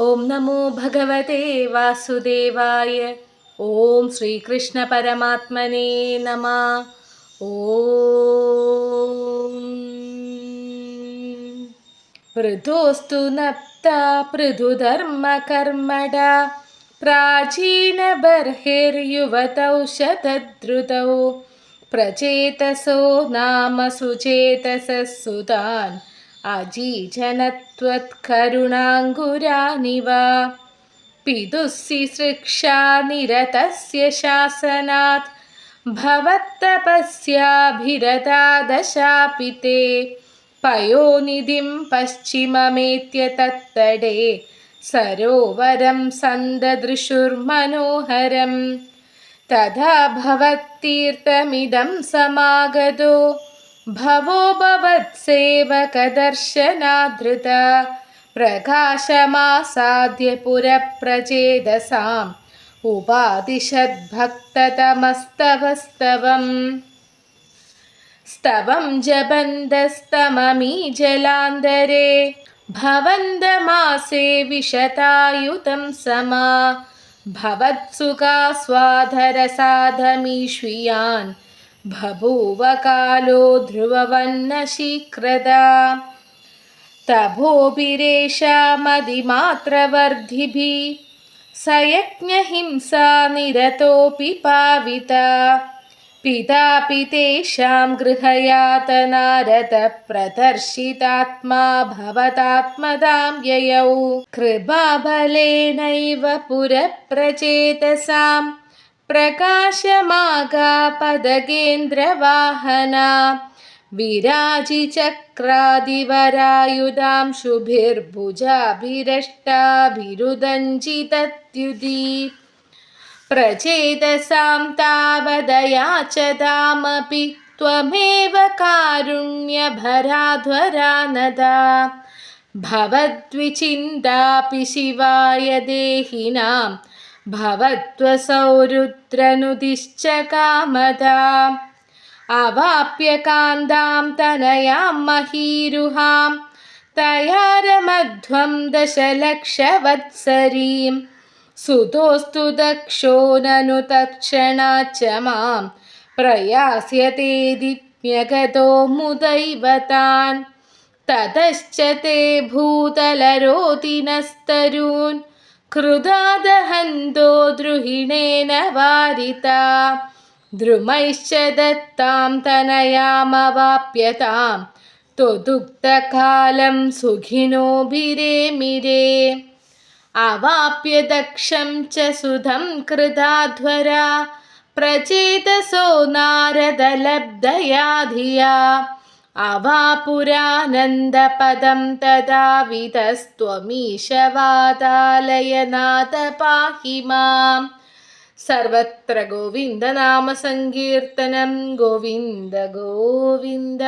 ഓം നമോ ഭഗവതേ വാസുദേവായ. ഓം ശ്രീകൃഷ്ണ പരമാത്മനേ നമഃ. ഓം പൃഥോസ്തു നപ്ത പൃഥുധർമ്മകർമ്മട പ്രാചീനബർഹിർയുവതൗ ശതദ്രുതൗ പ്രചേതസോ നാമ സുചേതസസുതാൻ അജീജനത്വത്കരുണാങ്കുരാനിവ പിതുസ്സി സൃക്ഷാ നിരതസ്യ ശാസനാത് ഭവത്തപസ്യാഭിരതാ ദശാപി തേ പയോനിധിം പശ്ചിമമേത്യ തത്തടേ സരോവരം സന്തദൃശുർമനോഹരം തഥാ ഭവത്തീർത്ഥമിദം സമാഗതോ ഭവോ ഭവത്സേവകദർശനാധൃത പ്രകാശമാസാദ്യ പുരപ്രചേതസാം ഉപാദിശദ്ഭക്തതമസ്തവസ്തവം സ്തവം ജപന്തസ്തമമീ ജലാന്തരേ ഭവന്തമാസേ വിശതായുധം സമാ ഭവത്സുഖാസ്വാദരസാധമീഷ്വിയാൻ ബഭൂവ കാലോ ധ്രുവവന്നശീക്രത തപോഭിരേഷാമതിമാത്രവർദ്ധിഭിः സയജ്ഞഹിംസാ നിരതോऽപി പാവിതാ പിതാപി തേഷാം ഗൃഹയാതനാരത പ്രദർശിതാത്മാ ഭവതാത്മതാം യയൗ കൃപാബലേനൈവ പുരപ്രചേതസാം പ്രകാശമാകാപദകേന്ദ്രവാഹനാ വിരാജിചക്രാദിവരായുധാം ശുഭിർഭുജാഭിരഷ്ടാഭിരുദഞ്ജിതദ്യുതി പ്രചേതസാം താവദയാചതാമപി ത്വമേവ കാരുണ്യഭരാധ്വരാനദാ ഭവദ്വിചിന്താപി ശിവായ ദേഹിനാം ഭവത്വസൗരുദ്രനുദിശ്ച കാമദാ അവാപ്യ കാന്താം തനയാം മഹീരുഹാം തയാരമധ്വം ദശലക്ഷവത്സരീം സുതോസ്തു ദക്ഷോ നനു തക്ഷണാച്ച മാം പ്രയാസ്യതേതിജ്ഞഗതോ മുദൈവ താൻ തതശ്ച തേ ഭൂതലരോതിനസ്തരൂൻ കൃതാദഹന്തോ ദ്രുഹിണേന വാരിതാ ദ്രുമൈശ്ച ദത്താം തനയാമവാപ്യതാം ത്വദുക്തകാലം സുഖിനോഭിരേമിരേ അവാപ്യ ദക്ഷം ച സുധം കൃതാധ്വരാ പ്രചേതസോ നാരദലബ്ധയാ ധിയാ അവാപുരാനന്ദപദം തദാവിതസ്ത്വമീശവാദാലയനാഥ പാഹി മാം. സർവത്ര ഗോവിന്ദനാമസങ്കീർത്തനം. ഗോവിന്ദ ഗോവിന്ദ.